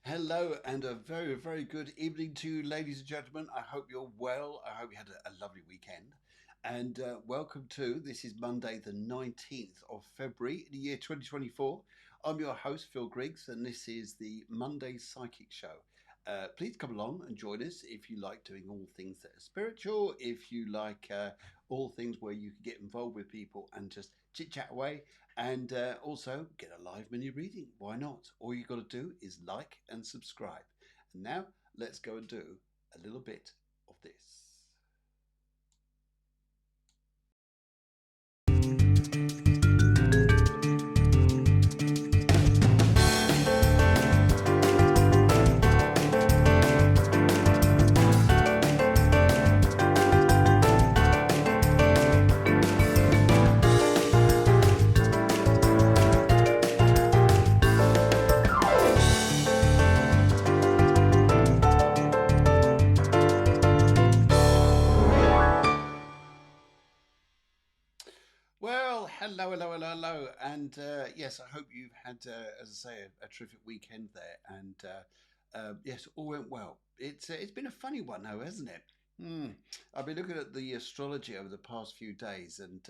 Hello, and a very, very good evening to you, ladies and gentlemen. I hope you're well. I hope you had a lovely weekend. And welcome to this is Monday, the 19th of February, in the year 2024. I'm your host, Phil Griggs, and this is the Monday Psychic Show. Please come along and join us if you like doing all things that are spiritual, if you like all things where you can get involved with people and just chit chat away and also get a live mini reading. Why not? All you got to do is like and subscribe. And now let's go and do a little bit of this. Well, hello, and yes, I hope you've had, as I say, a terrific weekend there, and yes, all went well. It's been a funny one, though, hasn't it? Hmm. I've been looking at the astrology over the past few days, and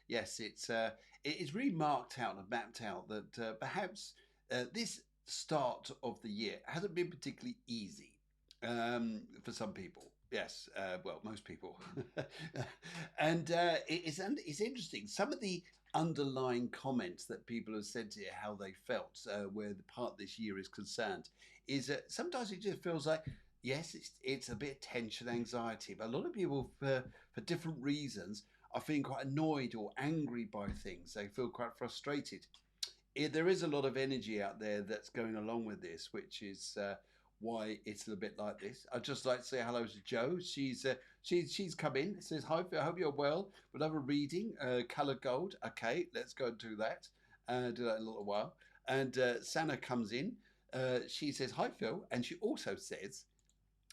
yes, it's really marked out and mapped out that perhaps this start of the year hasn't been particularly easy for some people. Yes, well, most people. And it's interesting. Some of the underlying comments that people have said to you, how they felt, where the part this year is concerned, is that sometimes it just feels like, yes, it's a bit of tension, anxiety, but a lot of people, for different reasons, are feeling quite annoyed or angry by things. They feel quite frustrated. There is a lot of energy out there that's going along with this, which is why it's a little bit like this. I'd just like to say hello to Jo. She's come in. Says hi. I hope you're well. We'll have a reading. Color gold. Okay, let's go and do that. Do that in a little while. And Sana comes in. She says hi, Phil, and she also says,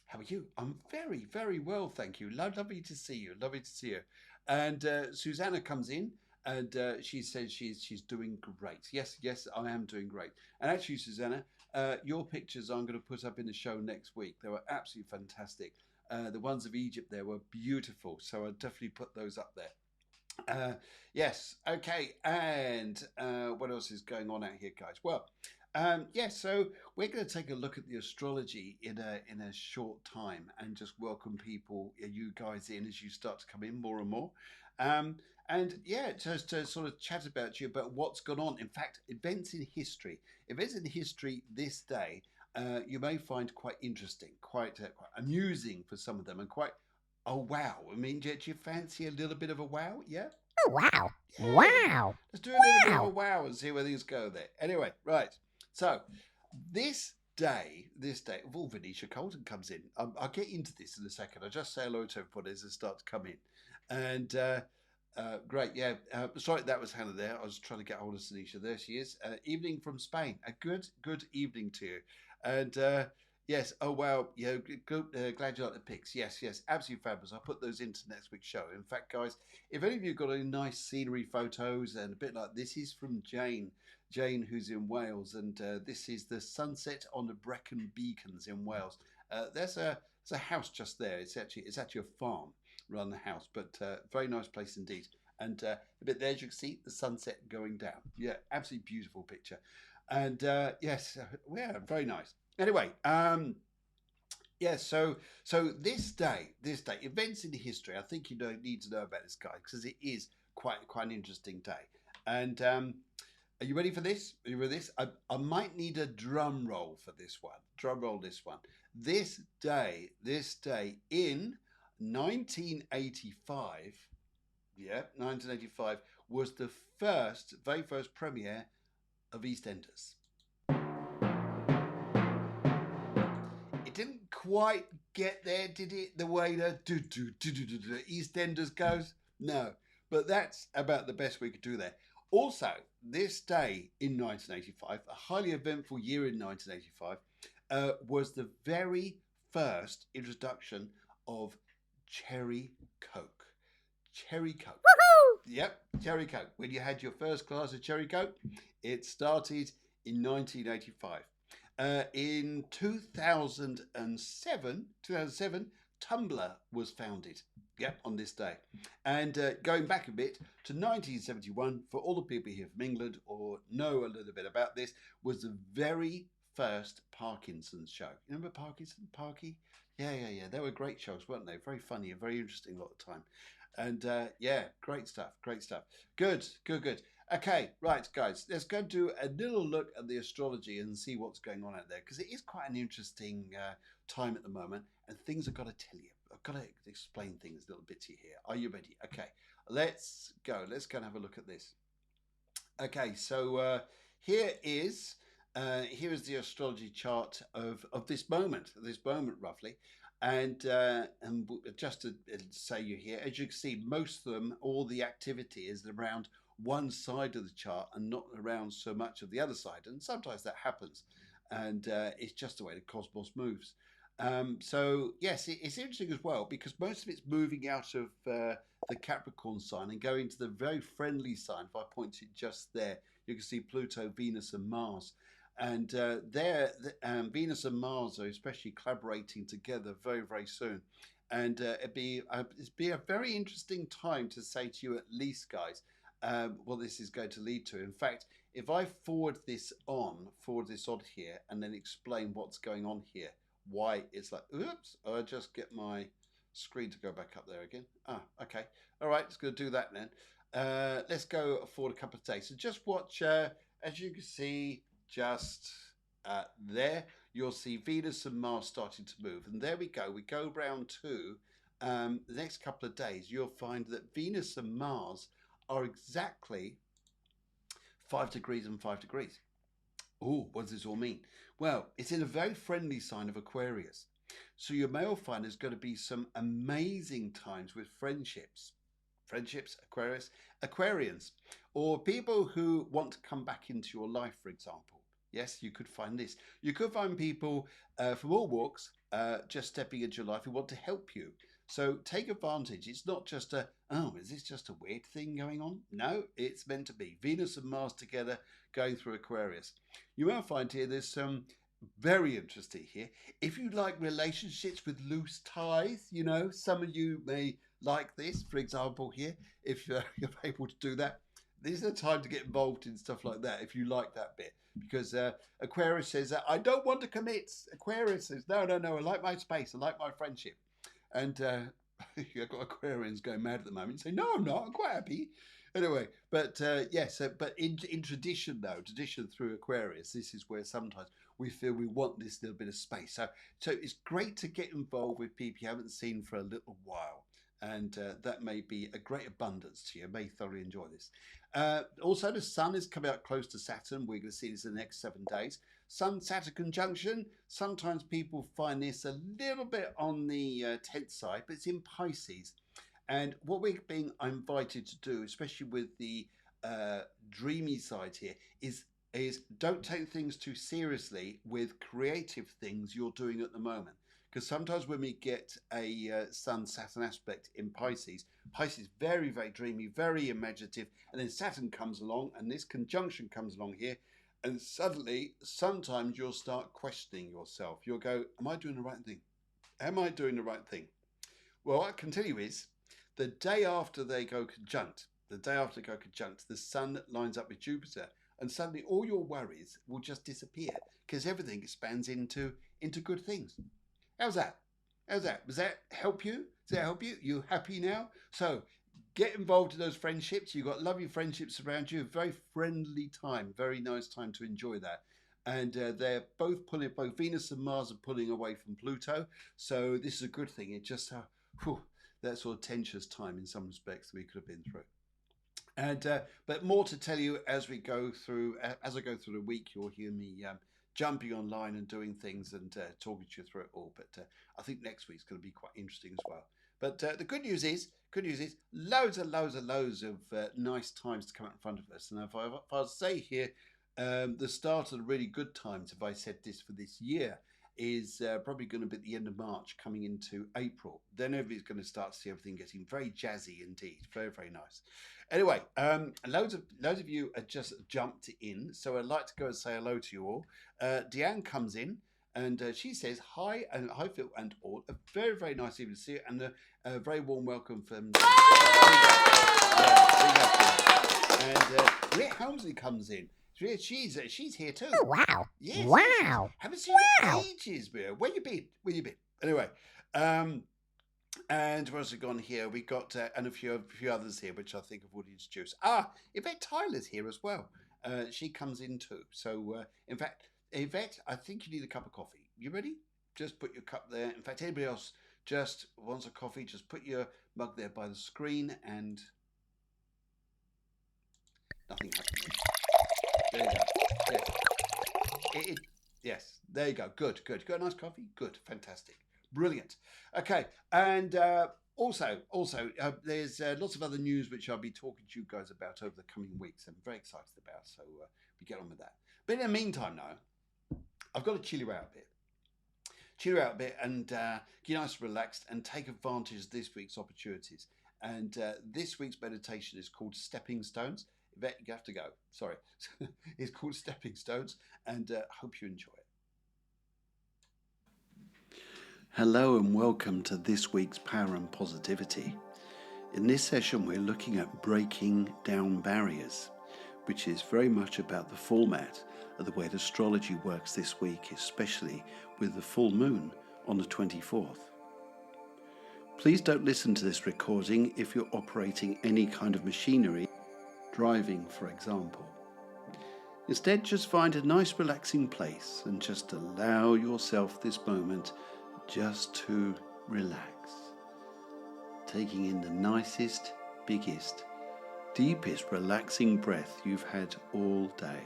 "How are you? I'm very, very well, thank you. Lovely to see you. Lovely to see you." And Susanna comes in and she says she's doing great. Yes, yes, I am doing great. And actually, Susanna, your pictures I'm going to put up in the show next week. They were absolutely fantastic. The ones of Egypt there were beautiful, so I'll definitely put those up there. Yes, okay, and what else is going on out here, guys? Well, yes, so we're going to take a look at the astrology in a short time and just welcome people, you guys, in as you start to come in more and more. Um, and yeah, just to sort of chat about you about what's gone on. In fact, events in history this day, you may find quite interesting, quite amusing for some of them, and quite oh wow. I mean, do you fancy a little bit of a wow? Yeah. Oh, wow. Yay! Wow. Let's do a little bit of a Wow. wow and see where things go there. Anyway, right. So this day, oh, Venetia Colton comes in. I'll get into this in a second. I'll just say hello to everybody as they start to come in. And great, yeah. Sorry, that was Hannah there. I was trying to get hold of Sanisha. There she is. Evening from Spain. A good evening to you. And yes, oh wow, yeah, good, glad you like the pics. Yes, yes, absolutely fabulous. I'll put those into next week's show. In fact, guys, if any of you got any nice scenery photos and a bit like this is from Jane who's in Wales, and this is the sunset on the Brecon Beacons in Wales. There's a house just there. It's actually a farm rather than a house, but very nice place indeed. And a bit there, as you can see the sunset going down. Yeah, absolutely beautiful picture. And yes, yeah, very nice. Anyway, yeah, so this day, events in history. I think you need to know about this guy because it is quite an interesting day. And are you ready for this? Are you ready for this? I might need a drum roll for this one. Drum roll this one. This day in 1985. Yeah, 1985 was the very first premiere of EastEnders. It didn't quite get there, did it? The way the EastEnders goes? No, but that's about the best we could do there. Also, this day in 1985, a highly eventful year in 1985, was the very first introduction of Cherry Coke. Cherry Coke. Woohoo! Yep, Cherry Coke. When you had your first glass of Cherry Coke, it started in 1985. In 2007, Tumblr was founded. Yep, on this day. And going back a bit to 1971, for all the people here from England or know a little bit about this, was the very first Parkinson's show. You remember Parkinson, Parky? Yeah. They were great shows, weren't they? Very funny and very interesting a lot of the time. And yeah, great stuff, great stuff. Good. Okay, right, guys, let's go do a little look at the astrology and see what's going on out there, because it is quite an interesting time at the moment, and things I've got to tell you. I've got to explain things a little bit to you here. Are you ready? Okay, let's go. Let's go and have a look at this. Okay, so here is the astrology chart of this moment roughly, and just to say you here, as you can see, most of them, all the activity is around one side of the chart and not around so much of the other side, and sometimes that happens, and it's just the way the cosmos moves. So yes, it's interesting as well because most of it's moving out of the Capricorn sign and going to the very friendly sign. If I point it just there, you can see Pluto, Venus, and Mars. And Venus and Mars are especially collaborating together very, very soon. And it'd be a very interesting time to say to you, at least, guys, what this is going to lead to. In fact, if I forward this on here, and then explain what's going on here, why it's like, oops, I just get my screen to go back up there again. Okay. All right, let's go do that then. Let's go forward a couple of days. So just watch, as you can see, just there, you'll see Venus and Mars starting to move. And there we go. We go round to the next couple of days. You'll find that Venus and Mars are exactly 5 degrees and 5 degrees. Oh, what does this all mean? Well, it's in a very friendly sign of Aquarius. So you may find there's going to be some amazing times with friendships, Aquarius, Aquarians, or people who want to come back into your life, for example. Yes, you could find this. You could find people from all walks just stepping into your life who want to help you. So take advantage. It's not just is this just a weird thing going on? No, it's meant to be. Venus and Mars together going through Aquarius. You will find here there's some very interesting here. If you like relationships with loose ties, you know, some of you may like this, for example, here, if you're able to do that. This is the time to get involved in stuff like that if you like that bit, because Aquarius says, I don't want to commit. Aquarius says, no, I like my space, I like my friendship. And you've got Aquarians going mad at the moment saying, no, I'm not, I'm quite happy. Anyway, but yes, but in tradition through Aquarius, this is where sometimes we feel we want this little bit of space. So it's great to get involved with people you haven't seen for a little while. And that may be a great abundance to you. You may thoroughly enjoy this. Also, the Sun is coming out close to Saturn. We're going to see this in the next 7 days. Sun-Saturn conjunction. Sometimes people find this a little bit on the tense side, but it's in Pisces. And what we're being invited to do, especially with the dreamy side here, is don't take things too seriously with creative things you're doing at the moment. Because sometimes when we get a Sun-Saturn aspect in Pisces, very, very dreamy, very imaginative, and then Saturn comes along, and this conjunction comes along here, and suddenly, sometimes you'll start questioning yourself. You'll go, am I doing the right thing? Am I doing the right thing? Well, what I can tell you is, the day after they go conjunct, the Sun lines up with Jupiter, and suddenly all your worries will just disappear, because everything expands into good things. How's that? Does that help you? You happy now? So get involved in those friendships. You've got lovely friendships around you. A very friendly time. Very nice time to enjoy that. And they're both Venus and Mars are pulling away from Pluto. So this is a good thing. It just that sort of tenuous time in some respects that we could have been through. And but more to tell you as we go through. As I go through the week, you'll hear me jumping online and doing things and talking to you through it all. But I think next week's going to be quite interesting as well. But the good news is loads of nice times to come out in front of us. And if I say here, the start of the really good times, if I said this for this year, is probably going to be at the end of March, coming into April. Then everybody's going to start to see everything getting very jazzy indeed. Very, very nice. Anyway, loads of you have just jumped in, so I'd like to go and say hello to you all. Deanne comes in. And she says, hi, and hi, Phil and all. A very, very nice evening to see you, and a very warm welcome from... And Rick Helmsley comes in. She's here too. Oh, wow. Yes, wow. Yes. Haven't seen her in ages, Bill. Where you been? Anyway, and where's it gone here? We got and a few others here, which I think I've already introduced. Yvette Tyler's here as well. She comes in too. So, in fact, Yvette, I think you need a cup of coffee. You ready? Just put your cup there. In fact, anybody else just wants a coffee, just put your mug there by the screen and nothing happens. There you go. Yes, there you go. Good. You got a nice coffee? Good. Fantastic. Brilliant. Okay. And also, there's lots of other news which I'll be talking to you guys about over the coming weeks. I'm very excited about, so we get on with that. But in the meantime now, I've got to chill you out a bit and get nice and relaxed and take advantage of this week's opportunities. And this week's meditation is called Stepping Stones. Yvette, you have to go. Sorry. It's called Stepping Stones, and hope you enjoy it. Hello and welcome to this week's Power and Positivity. In this session, we're looking at breaking down barriers, which is very much about the format of the way astrology works this week, especially with the full moon on the 24th. Please don't listen to this recording if you're operating any kind of machinery, driving for example. Instead, just find a nice relaxing place and just allow yourself this moment just to relax, taking in the nicest, biggest, deepest relaxing breath you've had all day.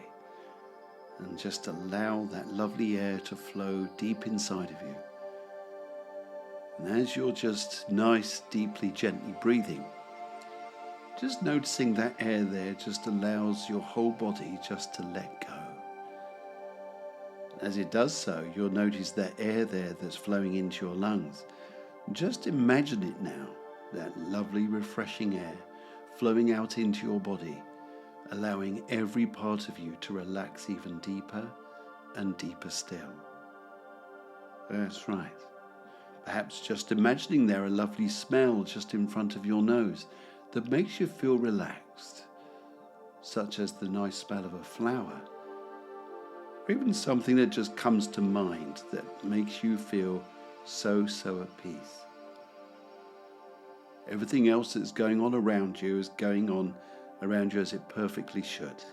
And just allow that lovely air to flow deep inside of you. And as you're just nice, deeply, gently breathing, just noticing that air there just allows your whole body just to let go. As it does so, you'll notice that air there that's flowing into your lungs. Just imagine it now, that lovely, refreshing air flowing out into your body, allowing every part of you to relax even deeper and deeper still. That's right. Perhaps just imagining there a lovely smell just in front of your nose that makes you feel relaxed, such as the nice smell of a flower, or even something that just comes to mind that makes you feel so at peace. Everything else that's going on around you is going on around you as it perfectly should,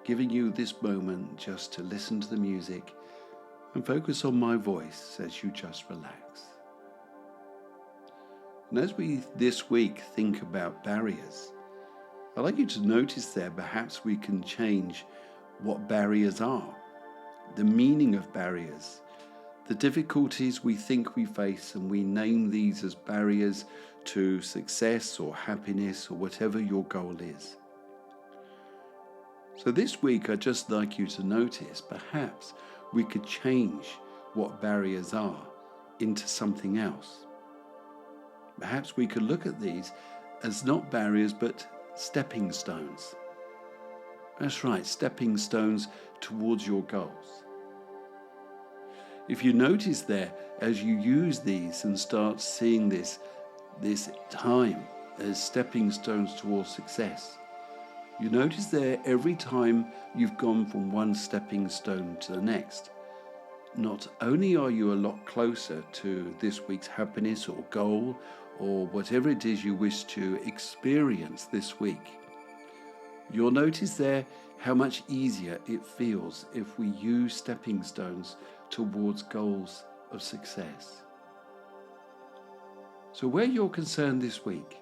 giving you this moment just to listen to the music and focus on my voice as you just relax. And as we this week think about barriers, I'd like you to notice there perhaps we can change what barriers are, the meaning of barriers, the difficulties we think we face, and we name these as barriers to success or happiness or whatever your goal is. So this week I'd just like you to notice perhaps we could change what barriers are into something else. Perhaps we could look at these as not barriers but stepping stones. That's right, stepping stones towards your goals. If you notice there, as you use these and start seeing this time as stepping stones towards success, you notice there every time you've gone from one stepping stone to the next, not only are you a lot closer to this week's happiness or goal or whatever it is you wish to experience this week, you'll notice there how much easier it feels if we use stepping stones towards goals of success. So where you're concerned this week,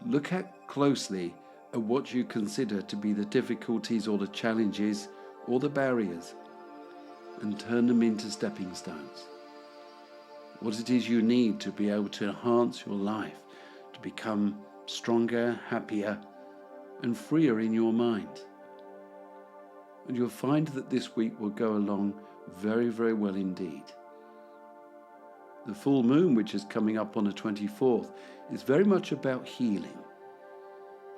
look at closely at what you consider to be the difficulties or the challenges or the barriers and turn them into stepping stones. What it is you need to be able to enhance your life, to become stronger, happier, and freer in your mind. and you'll find that this week will go along very, very well indeed. The full moon, which is coming up on the 24th, is very much about healing.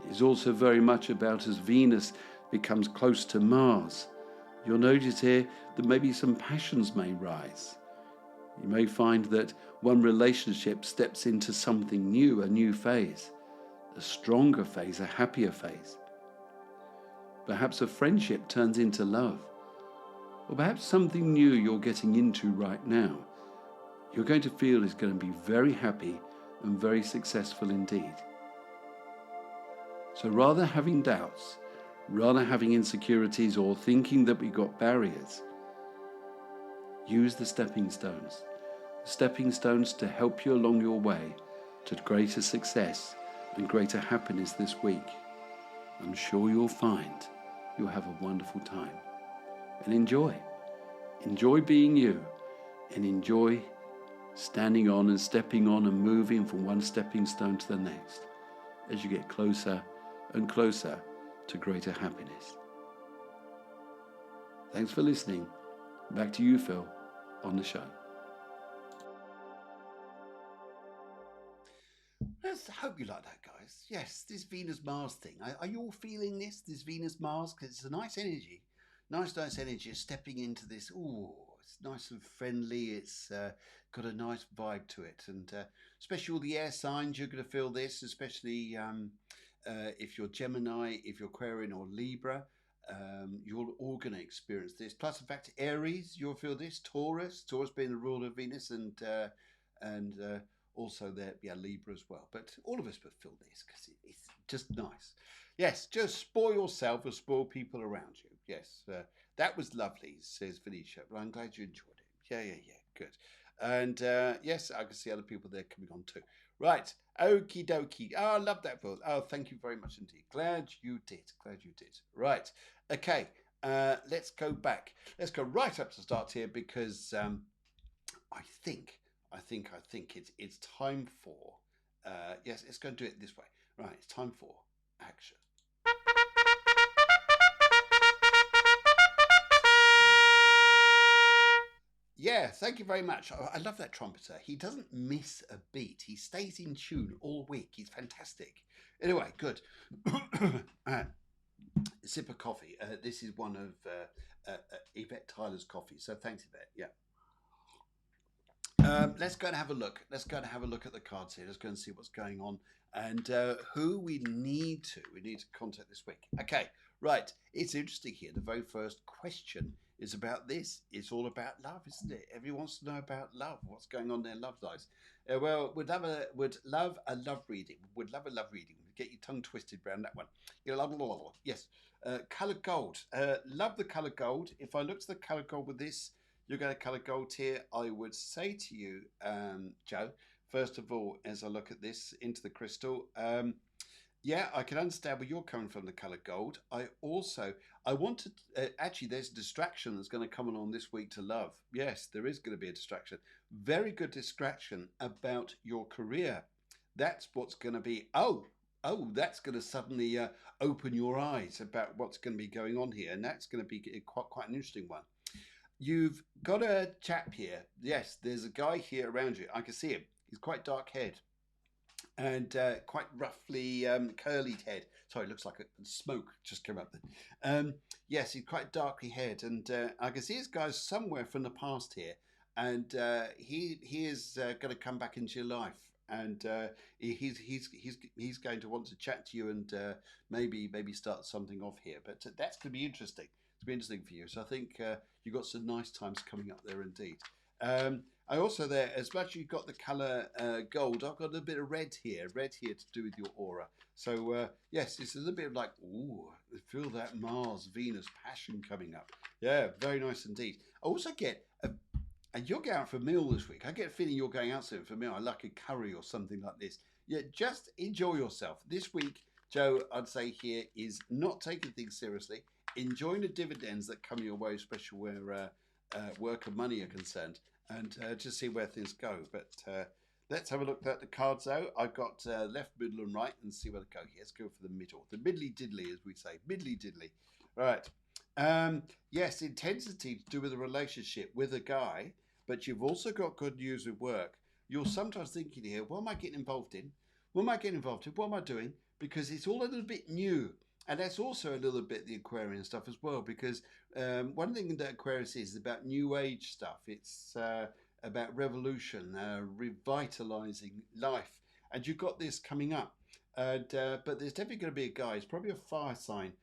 It is also very much about as Venus becomes close to Mars. You'll notice here that maybe some passions may rise. You may find that one relationship steps into something new, a new phase, a stronger phase, a happier phase. Perhaps a friendship turns into love, or perhaps something new you're getting into right now, you're going to feel is going to be very happy and very successful indeed. So rather having doubts, rather having insecurities or thinking that we've got barriers, use the stepping stones to help you along your way to greater success and greater happiness this week. I'm sure you'll find you'll have a wonderful time. And enjoy being you, and enjoy standing on and stepping on and moving from one stepping stone to the next as you get closer and closer to greater happiness. Thanks for listening. Back to you, Phil, on the show. Let's hope you like that, guys. Yes, this Venus-Mars thing. Are you all feeling this Venus-Mars? Because it's a nice energy. Nice energy stepping into this. Ooh, it's nice and friendly. It's got a nice vibe to it. And especially all the air signs, you're going to feel this, especially if you're Gemini, if you're Aquarian or Libra. You're all going to experience this. Plus, in fact, Aries, you'll feel this. Taurus being the ruler of Venus, and also there, Libra as well. But all of us would feel this because it's just nice. Yes, just spoil yourself or spoil people around you. Yes, that was lovely, says Felicia. But I'm glad you enjoyed it. Yeah, good. And yes, I can see other people there coming on too. Right, okie dokie. Oh, I love that, Phil. Oh, thank you very much indeed. Glad you did. Right, okay. Let's go back. Let's go right up to the start here because I think it's time for yes, it's going to do it this way. Right, it's time for action. Yeah, thank you very much. I love that trumpeter. He doesn't miss a beat. He stays in tune all week. He's fantastic. Anyway, good. Sip of coffee. This is one of Yvette Tyler's coffee. So thanks, Yvette. Yeah. Let's go and have a look. Let's go and have a look at the cards here. Let's go and see what's going on and who we need to contact this week. Okay, right. It's interesting here. The very first question is about this. It's all about love, isn't it? Everyone wants to know about love. What's going on in their love lives? Well, would love a love reading. Get your tongue twisted around that one. Yes. Color gold. Love the color gold. If I look to the color gold with this, you're going to colour gold here. I would say to you, Joe, first of all, as I look at this into the crystal, yeah, I can understand where you're coming from, the colour gold. I want to, actually, there's a distraction that's going to come along this week to love. Yes, there is going to be a distraction. Very good distraction about your career. That's what's going to be, that's going to suddenly open your eyes about what's going to be going on here. And that's going to be quite an interesting one. You've got a chap here. Yes, there's a guy here around you. I can see him. He's quite dark haired and quite roughly curly head. Sorry, it looks like smoke just came up there. Yes, he's quite darkly haired, and I can see this guy somewhere from the past here, and he is going to come back into your life. And he's going to want to chat to you and maybe start something off here. But that's going to be interesting. It's going to be interesting for you. So I think you've got some nice times coming up there indeed. I also there, as much as you've got the colour gold, I've got a bit of red here to do with your aura. So yes, it's a little bit of like, ooh, feel that Mars, Venus passion coming up. Yeah, very nice indeed. I also get and you're going out for a meal this week. I get a feeling you're going out soon for a meal. I like a curry or something like this. Yeah, just enjoy yourself. This week, Joe, I'd say here is not taking things seriously. Enjoying the dividends that come your way, especially where work and money are concerned, and just see where things go. But let's have a look at the cards out. I've got left, middle, and right, and see where they go. Let's go for the middle. The middly diddly, as we say. Middly diddly. Right. Yes, intensity to do with a relationship with a guy, but you've also got good news with work. You're sometimes thinking here, what am I getting involved in? What am I getting involved in? What am I doing? Because it's all a little bit new. And that's also a little bit the Aquarian stuff as well, because one thing that Aquarius is about new age stuff. It's about revolution, revitalizing life. And you've got this coming up. And, but there's definitely going to be a guy, it's probably a fire sign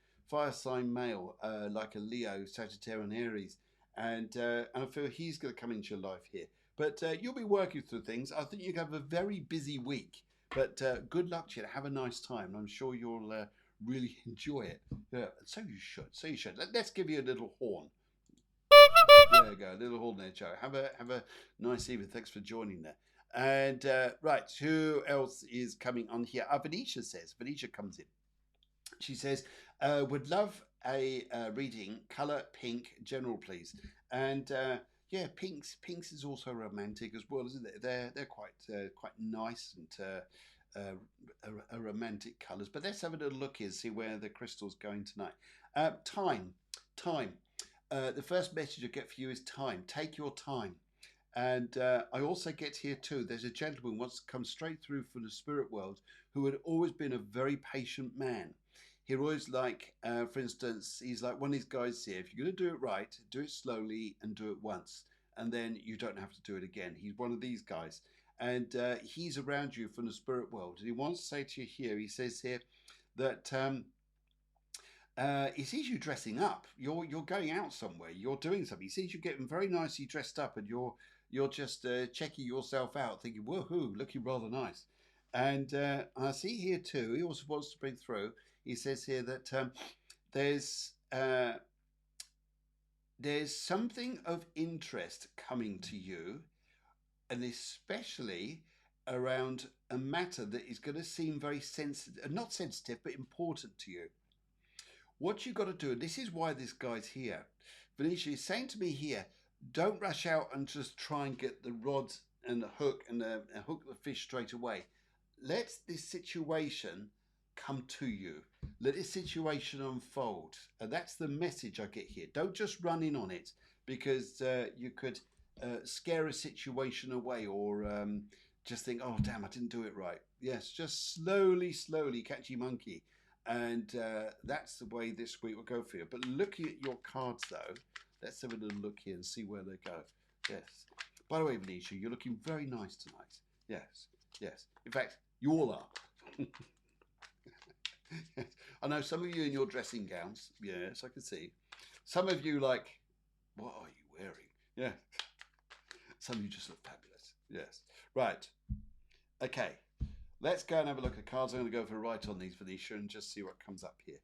male, like a Leo, Sagittarius, Aries, and I feel he's going to come into your life here. But you'll be working through things. I think you have a very busy week. But good luck to you. Have a nice time. I'm sure you'll really enjoy it. Yeah, so you should. So you should. Let's give you a little horn. There you go, a little horn there, Joe. Have a nice evening. Thanks for joining there. And right, who else is coming on here? Venetia says. Venetia comes in. She says, would love a reading, colour pink, general, please. And yeah, pinks is also romantic as well, isn't it? They're quite nice and romantic colours. But let's have a little look here, see where the crystal's going tonight. Time. The first message I get for you is time. Take your time. And I also get here too, there's a gentleman who wants to come straight through from the spirit world who had always been a very patient man. He'd always like, for instance, he's like one of these guys here, if you're going to do it right, do it slowly and do it once. And then you don't have to do it again. He's one of these guys. And he's around you from the spirit world. And he wants to say to you here, he says here that he sees you dressing up. You're going out somewhere. You're doing something. He sees you getting very nicely dressed up, and you're just checking yourself out, thinking, "Woohoo, looking rather nice." And I see here too. He also wants to bring through. He says here that there's something of interest coming to you, and especially around a matter that is going to seem very sensitive, not sensitive, but important to you. What you got to do, and this is why this guy's here. Venetia is saying to me here, don't rush out and just try and get the rod and the hook and hook the fish straight away. Let this situation come to you. Let this situation unfold. And that's the message I get here. Don't just run in on it, because you could scare a situation away, or just think, oh, damn, I didn't do it right. Yes, just slowly catch your monkey. And that's the way this week will go for you. But looking at your cards, though, let's have a little look here and see where they go. Yes. By the way, Venetia, you're looking very nice tonight. Yes. In fact, you all are. I know some of you in your dressing gowns. Yes, I can see. Some of you like, what are you wearing? Yeah. Some of you just look fabulous. Yes. Right. Okay. Let's go and have a look at cards. I'm going to go for a right on these, Venetia, and just see what comes up here.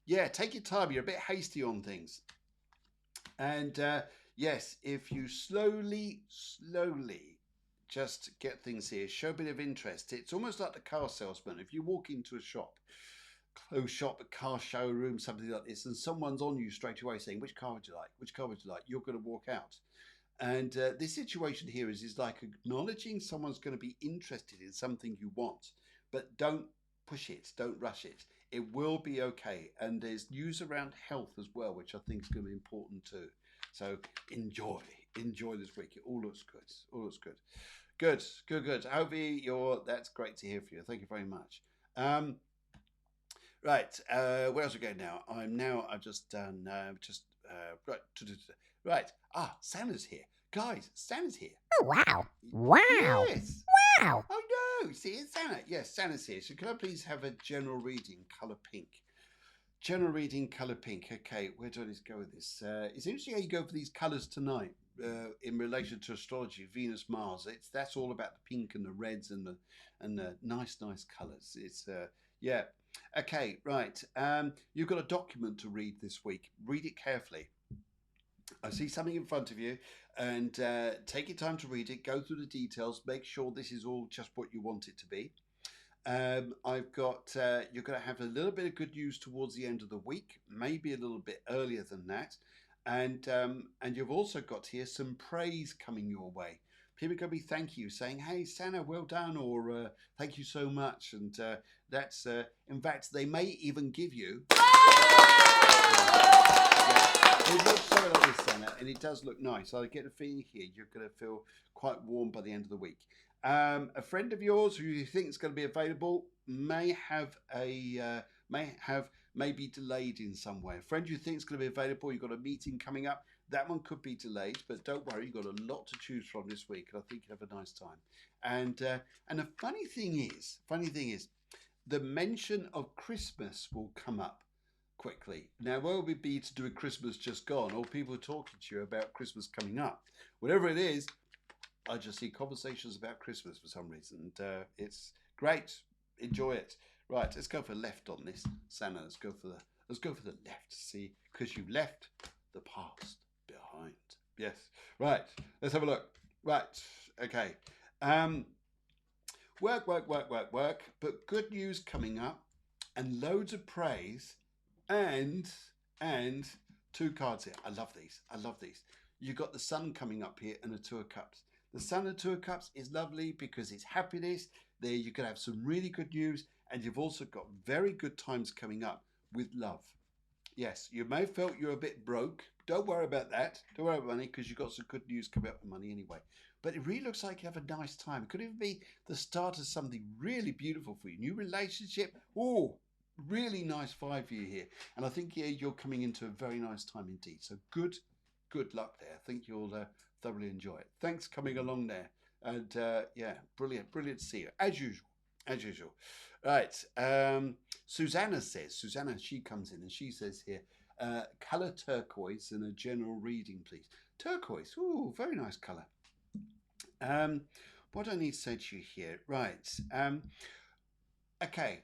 Yeah, take your time. You're a bit hasty on things. And yes, if you slowly just get things here, show a bit of interest. It's almost like the car salesman. If you walk into a shop, clothes shop, a car showroom, something like this, and someone's on you straight away saying, which car would you like? Which car would you like? You're going to walk out. And this situation here is like acknowledging someone's going to be interested in something you want, but don't push it, don't rush it. It will be okay. And there's news around health as well, which I think is going to be important too. So enjoy this week. It all looks good. Good. Hopefully that's great to hear from you. Thank you very much. Right, where else are we going now? I've just done, right. Santa's here. Guys, Santa's here. Oh, wow. Yes. Wow. Oh, no. See, it's Santa. Yes, Santa's here. So can I please have a general reading, colour pink? General reading, colour pink. Okay, where do I just go with this? It's interesting how you go for these colours tonight in relation to astrology, Venus, Mars. That's all about the pink and the reds and the nice colours. It's, yeah. Okay, right. You've got a document to read this week. Read it carefully. I see something in front of you, and take your time to read it. Go through the details. Make sure this is all just what you want it to be. I've got you're going to have a little bit of good news towards the end of the week, maybe a little bit earlier than that, and you've also got here some praise coming your way. People are going to be thanking you, saying, "Hey, Santa, well done," or "Thank you so much," and that's in fact they may even give you. It looks something like this, Santa, and it does look nice. I get a feeling here you're going to feel quite warm by the end of the week. A friend of yours who you think is going to be available may have maybe delayed in some way. A friend you think is going to be available, you've got a meeting coming up. That one could be delayed, but don't worry, you've got a lot to choose from this week, and I think you'll have a nice time. And the funny thing is, the mention of Christmas will come up quickly. Now, where would it be to do a Christmas just gone, or people talking to you about Christmas coming up? Whatever it is, I just see conversations about Christmas for some reason, and it's great. Enjoy it. Right, let's go for left on this, Santa. Let's go for the left. See, because you left the past behind. Yes. Right. Let's have a look. Right. Okay. Work. But good news coming up, and loads of praise, and two cards here. I love these. You got the sun coming up here and the Two of Cups. The Sun and Two of Cups is lovely because it's happiness. There you can have some really good news, and you've also got very good times coming up with love. Yes, you may have felt you're a bit broke. Don't worry about that. Don't worry about money because you've got some good news coming up with money anyway. But it really looks like you have a nice time. It could even be the start of something really beautiful for you. New relationship. Oh, really nice vibe for you here. And I think you're coming into a very nice time indeed. So good luck there. I think you'll thoroughly enjoy it. Thanks for coming along there. And yeah, brilliant to see you as usual. Right. Susanna, she comes in and she says here, colour turquoise in a general reading, please. Turquoise, ooh, very nice colour. What do I need to say to you here? Right. Okay.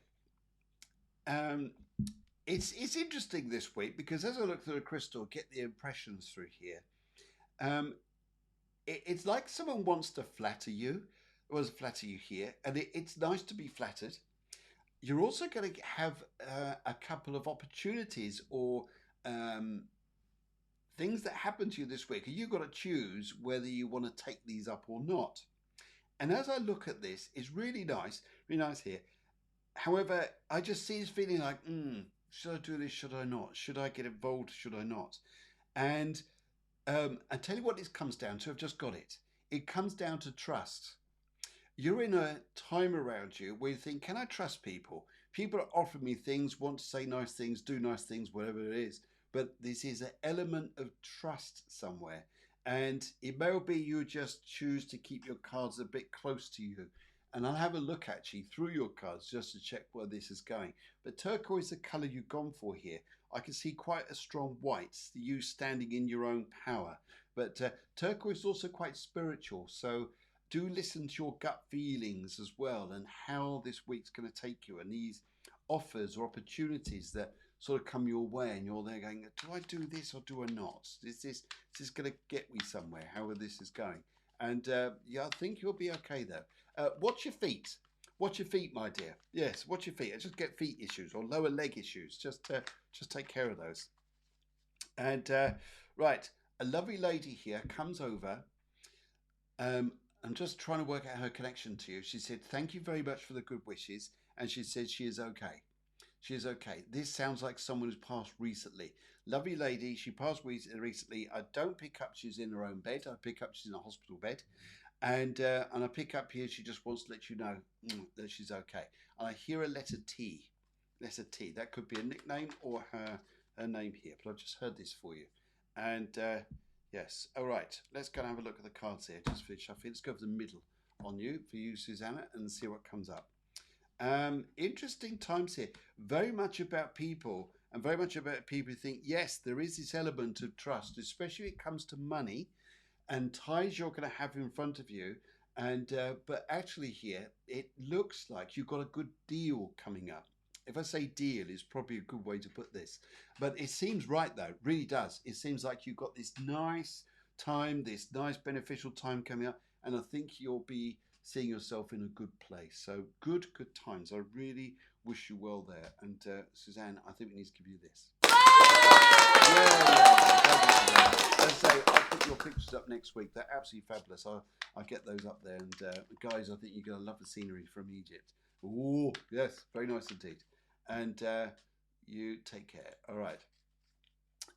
It's interesting this week because as I look through the crystal, get the impressions through here. It's like someone wants to flatter you, here, and it's nice to be flattered. You're also going to have a couple of opportunities or things that happen to you this week, and you've got to choose whether you want to take these up or not. And as I look at this, it's really nice here. However, I just see this feeling like, should I do this? Should I not? Should I get involved? Should I not? And I tell you what this comes down to. I've just got it. It comes down to trust. You're in a time around you where you think, can I trust people? People are offering me things, want to say nice things, do nice things, whatever it is. But this is an element of trust somewhere. And it may be you just choose to keep your cards a bit close to you. And I'll have a look actually through your cards just to check where this is going. But turquoise is the colour you've gone for here. I can see quite a strong white, you standing in your own power. But turquoise is also quite spiritual. So do listen to your gut feelings as well and how this week's going to take you and these offers or opportunities that sort of come your way and you're there going, do I do this or do I not? Is this going to get me somewhere, however this is going? And yeah, I think you'll be okay though. Watch your feet. Watch your feet, my dear. Yes, watch your feet. I just get feet issues or lower leg issues. Just take care of those. And right, a lovely lady here comes over. I'm just trying to work out her connection to you. She said, thank you very much for the good wishes. And she said she is okay. She is okay. This sounds like someone who's passed recently. Lovely lady. She passed recently. I don't pick up she's in her own bed. I pick up she's in a hospital bed. And I pick up here, she just wants to let you know that she's okay. And I hear a letter T. Letter T. That could be a nickname or her name here. But I've just heard this for you. And yes. All right. Let's go and have a look at the cards here. Just for shuffling. Let's go for the middle for you, Susanna, and see what comes up. Interesting times here. Very much about people and very much about people who think, yes, there is this element of trust, especially when it comes to money and ties you're going to have in front of you. And but actually here, it looks like you've got a good deal coming up. If I say deal is probably a good way to put this, but it seems right though, it really does. It seems like you've got this nice time, this nice beneficial time coming up, and I think you'll be seeing yourself in a good place. So good times. I really wish you well there. And Suzanne, I think we need to give you this. As I say, I'll put your pictures up next week. They're absolutely fabulous. I'll get those up there. And guys, I think you're going to love the scenery from Egypt. Oh, yes, very nice indeed. And you take care. All right.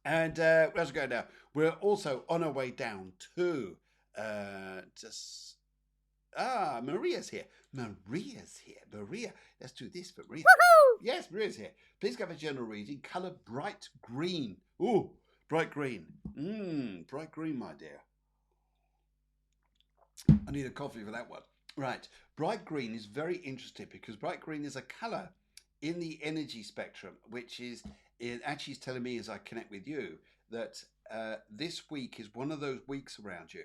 And where's we go now? We're also on our way down to just Maria's here. Maria's here. Maria, let's do this for Maria. Woohoo! Yes, Maria's here. Please give a general reading. Color bright green. Ooh, bright green. Bright green, my dear. I need a coffee for that one. Right. Bright green is very interesting because bright green is a color in the energy spectrum, which is it actually is telling me as I connect with you that this week is one of those weeks around you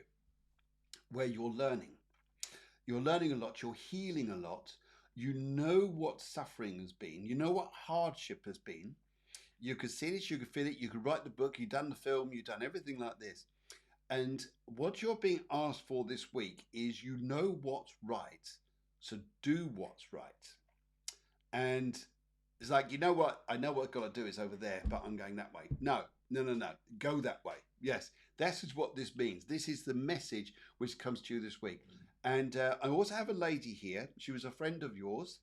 where you're learning. You're learning a lot. You're healing a lot. You know what suffering has been. You know what hardship has been. You could see this. You could feel it. You could write the book. You've done the film. You've done everything like this. And what you're being asked for this week is you know what's right. So do what's right. And it's like, you know what? I know what I've got to do is over there, but I'm going that way. No. Go that way. Yes, that is what this means. This is the message which comes to you this week. And I also have a lady here. She was a friend of yours.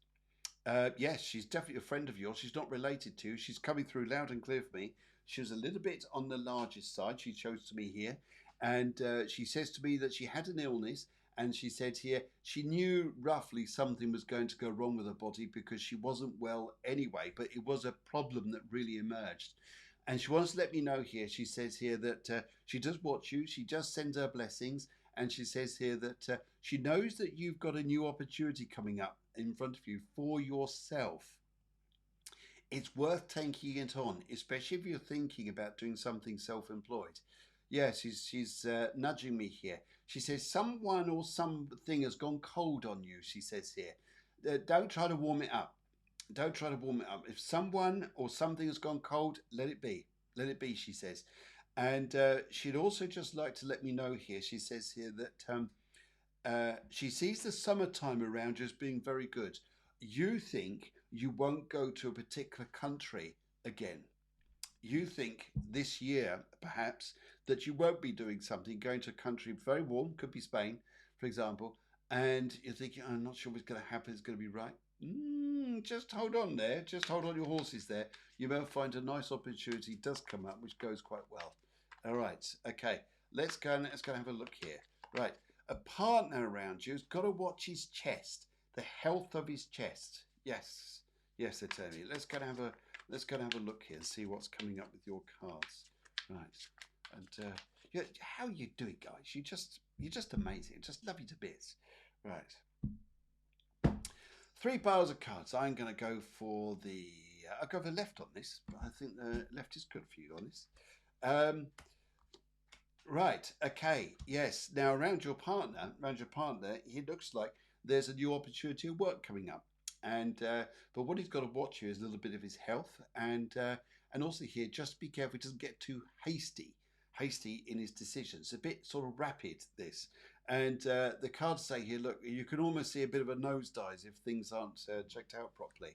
Yes, she's definitely a friend of yours. She's not related to. She's coming through loud and clear for me. She was a little bit on the largest side. She shows to me here. And she says to me that she had an illness. And she said here she knew roughly something was going to go wrong with her body because she wasn't well anyway. But it was a problem that really emerged. And she wants to let me know here. She says here that she does watch you. She just sends her blessings. And she says here that she knows that you've got a new opportunity coming up in front of you for yourself. It's worth taking it on, especially if you're thinking about doing something self-employed. Yeah, she's nudging me here. She says someone or something has gone cold on you, she says here. Don't try to warm it up. Don't try to warm it up. If someone or something has gone cold, let it be. Let it be, she says. And she'd also just like to let me know here, she says here that she sees the summertime around you as being very good. You think you won't go to a particular country again. You think this year, perhaps, that you won't be doing something, going to a country very warm, could be Spain, for example, and you're thinking, I'm not sure what's going to happen, it's going to be right. Just hold on there, just hold on your horses there. You may find a nice opportunity does come up, which goes quite well. All right, okay, let's go and have a look here. Right, a partner around you has got to watch his chest, the health of his chest. Yes, yes, they're telling me. Let's go and have a look here and see what's coming up with your cards. Right, and yeah, how are you doing, guys? You're just amazing. Just love you to bits. Right, 3 piles of cards. I'm going to go for the. I'll go for left on this, but I think the left is good for you on this. Right. Okay. Yes. Now, around your partner, it looks like there's a new opportunity of work coming up, and but what he's got to watch here is a little bit of his health, and also here, just be careful he doesn't get too hasty in his decisions. A bit sort of rapid this, and the cards say here, look, you can almost see a bit of a nosedive if things aren't checked out properly.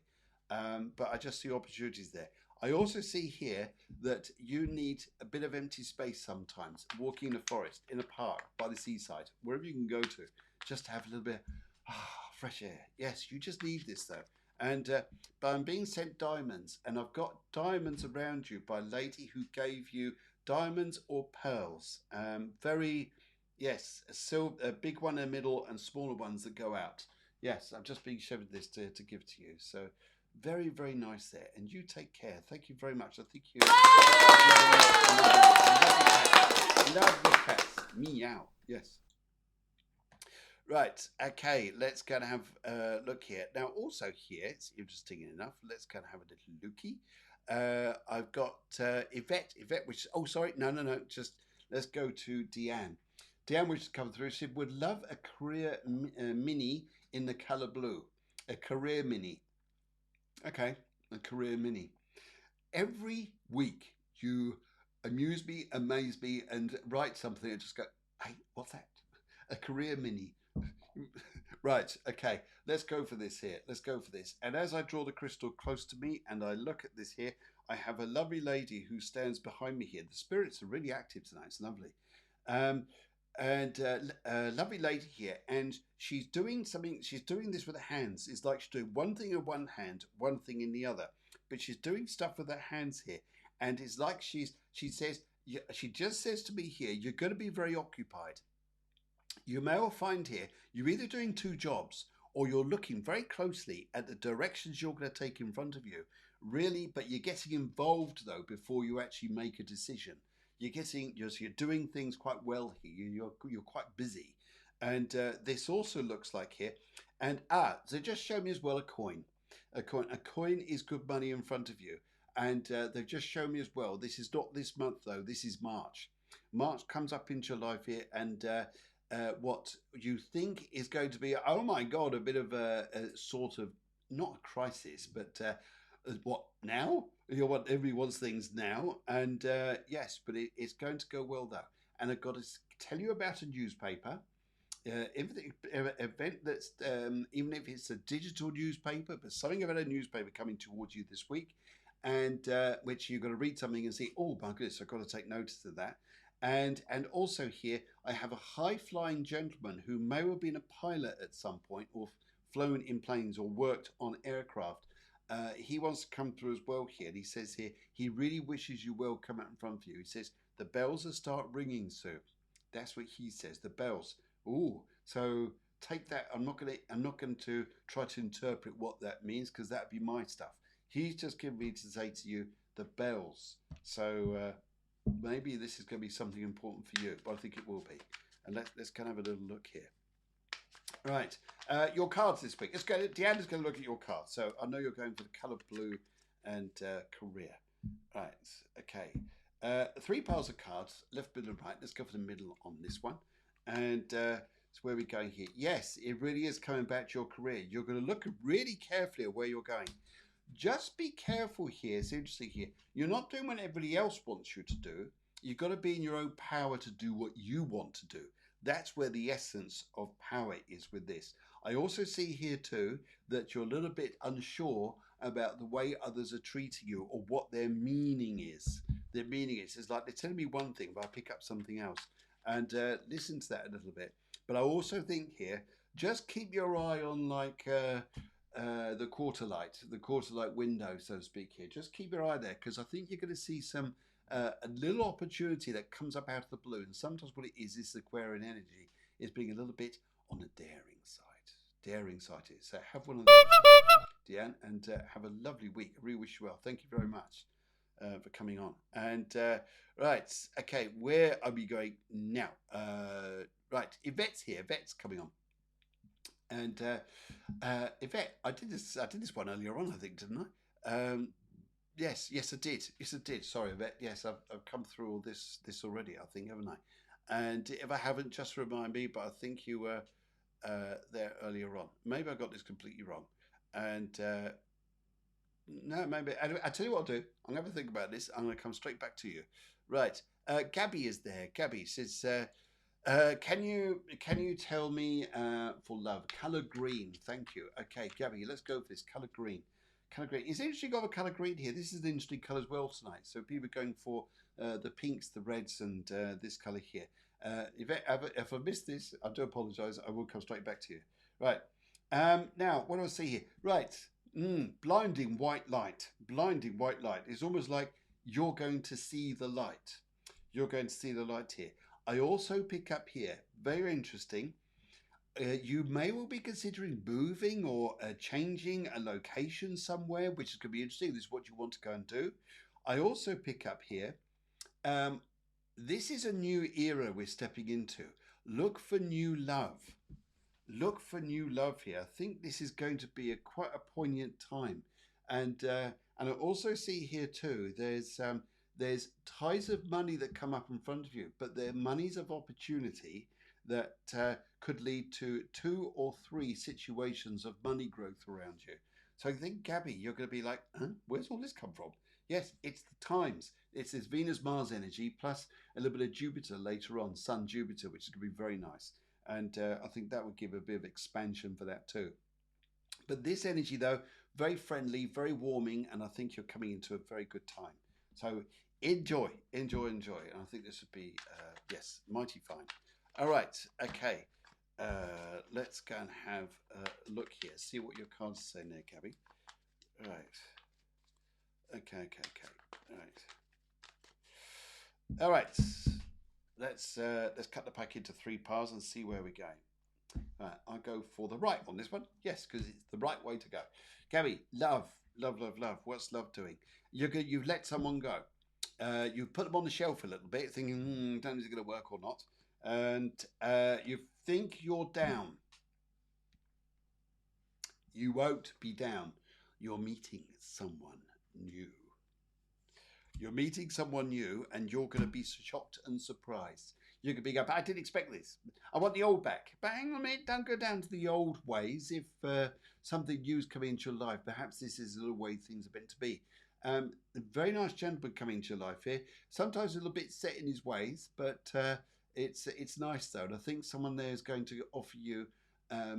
But I just see opportunities there. I also see here that you need a bit of empty space sometimes, walking in a forest, in a park, by the seaside, wherever you can go to, just to have a little bit of fresh air. Yes, you just need this though. And but I'm being sent diamonds, and I've got diamonds around you by a lady who gave you diamonds or pearls. Yes, a big one in the middle and smaller ones that go out. Yes, I'm just being shown this to give to you. So very, very nice there. And you take care. Thank you very much. I think you love the cats. Meow. Yes. Right. Okay. Let's go and have a look here. Now, also here, it's interesting enough. Let's go and have a little looky. I've got Yvette, which, oh, sorry. No. Just let's go to Deanne. Deanne, which has come through, said, would love a career mini in the color blue. A career mini. Okay, a career mini. Every week you amuse me, amaze me, and write something and just go, hey, what's that? A career mini. Right, okay, let's go for this here. Let's go for this. And as I draw the crystal close to me and I look at this here, I have a lovely lady who stands behind me here. The spirits are really active tonight. It's lovely. And a lovely lady here, and she's doing something. She's doing this with her hands. It's like she's doing one thing in one hand, one thing in the other, but she's doing stuff with her hands here, and it's like she says, she just says to me here, you're going to be very occupied. You may well find here you're either doing two jobs or you're looking very closely at the directions you're going to take in front of you. Really, but you're getting involved though before you actually make a decision. You're doing things quite well here. You're quite busy, and this also looks like here. And they just show me as well a coin. A coin is good money in front of you, and they've just shown me as well. This is not this month though. This is March. March comes up into your life here, and what you think is going to be, oh my God, a bit of a sort of, not a crisis, but what now? You want everybody wants things now, and yes, but it's going to go well though. And I've got to tell you about a newspaper. Event that's even if it's a digital newspaper, but something about a newspaper coming towards you this week, and which you've got to read something and see. Oh my goodness, I've got to take notice of that. And also here I have a high flying gentleman who may have been a pilot at some point, or flown in planes, or worked on aircraft. He wants to come through as well here. And he says here he really wishes you well come out in front of you. He says the bells will start ringing soon. That's what he says. The bells. Ooh, so take that. I'm not going to try to interpret what that means, because that'd be my stuff. He's just given me to say to you the bells. So maybe this is going to be something important for you, but I think it will be. And let's kind of have a little look here. Right, your cards this week. Deanna's going to look at your cards. So I know you're going for the colour blue and career. Right, okay. 3 piles of cards, left, middle, and right. Let's go for the middle on this one. And so where are we going here? Yes, it really is coming back to your career. You're going to look really carefully at where you're going. Just be careful here. It's interesting here. You're not doing what everybody else wants you to do. You've got to be in your own power to do what you want to do. That's where the essence of power is with this. I also see here too that you're a little bit unsure about the way others are treating you, or what their meaning is. Their meaning is, it's like they're telling me one thing, but I pick up something else. And listen to that a little bit. But I also think here, just keep your eye on like the quarter light window, so to speak here. Just keep your eye there, because I think you're going to see some a little opportunity that comes up out of the blue. And sometimes what it is Aquarian energy is being a little bit on the daring side. Daring side is. So have one of those, Deanne, and have a lovely week. I really wish you well. Thank you very much for coming on. And right, okay, where are we going now? Right, Yvette's here. Yvette's coming on. And Yvette, I did this one earlier on, I think, didn't I? Yes, I did. Yes, I did. Sorry, Yvette. Yes, I've come through all this already, I think, haven't I? And if I haven't, just remind me. But I think you were there earlier on. Maybe I got this completely wrong. And no, maybe. I tell you what I'll do. I'm going to think about this. I'm going to come straight back to you. Right. Gabby is there. Gabby says, can you tell me for love, colour green? Thank you. Okay, Gabby, let's go for this colour green. Colour green. It's interesting. Got a colour green here. This is an interesting colour as well tonight. So people are going for the pinks, the reds, and this colour here. If I missed this, I do apologise. I will come straight back to you. Right. Now, what do I see here? Right. Blinding white light. Blinding white light. It's almost like you're going to see the light. You're going to see the light here. I also pick up here, very interesting, you may well be considering moving or changing a location somewhere, which is going to be interesting. This is what you want to go and do. I also pick up here, this is a new era we're stepping into. Look for new love. Look for new love here. I think this is going to be quite a poignant time. And I also see here too, there's ties of money that come up in front of you, but they're monies of opportunity that could lead to 2 or 3 situations of money growth around you. So I think, Gabby, you're going to be like, huh? Where's all this come from? Yes, it's the times. It's this Venus-Mars energy, plus a little bit of Jupiter later on, Sun-Jupiter, which is going to be very nice. And I think that would give a bit of expansion for that too. But this energy, though, very friendly, very warming, and I think you're coming into a very good time. So enjoy. And I think this would be, yes, mighty fine. All right, okay. Let's go and have a look here. See what your cards are saying there, Gabby. Right. Okay. All right. All right. Let's cut the pack into 3 piles and see where we're going. Right, I'll go for the right on this one. Yes, because it's the right way to go. Gabby, love, love, love, love. What's love doing? You've let someone go. You've put them on the shelf a little bit, thinking, don't know if it's going to work or not. And you think you're down. You won't be down. You're meeting someone new. You're meeting someone new, and you're going to be shocked and surprised. You're going to be going, but I didn't expect this. I want the old back. But hang on a minute, don't go down to the old ways. If something new's coming into your life, perhaps this is the way things are meant to be. A very nice gentleman coming into your life here. Sometimes a little bit set in his ways, but it's nice though. And I think someone there is going to offer you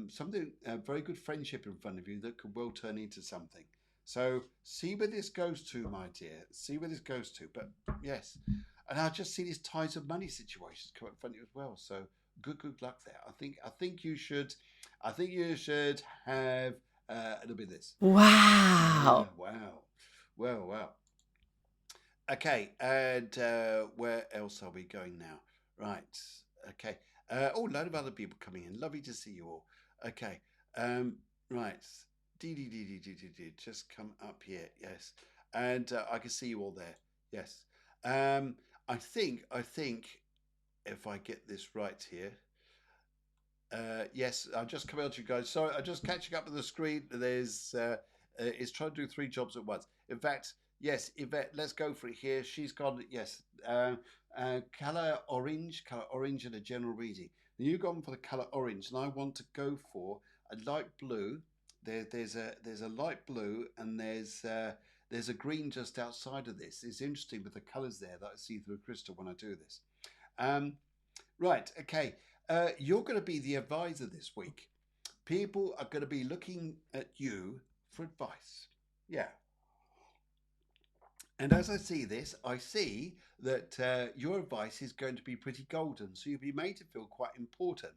something, a very good friendship in front of you that could well turn into something. So see where this goes to, my dear. See where this goes to. But yes, and I just see these ties of money situations come up in front of you as well. So good luck there. I think you should have a little bit of this. Wow. Wow. Wow. Okay, and where else are we going now? Right. Okay. A load of other people coming in. Lovely to see you all. Okay. Right. Just come up here. Yes. And I can see you all there. Yes. I think if I get this right here. Yes, I'm just coming out to you guys. Sorry, I'm just catching up with the screen. There's it's trying to do 3 jobs at once. In fact, yes, Yvette, let's go for it here. She's gone. Yes, color orange, and a general reading. And you've gone for the color orange, and I want to go for a light blue. There's a light blue, and there's a green just outside of this. It's interesting with the colors there that I see through a crystal when I do this. Right, okay. You're going to be the advisor this week. People are going to be looking at you for advice. Yeah. And as I see this, I see that your advice is going to be pretty golden. So you'll be made to feel quite important.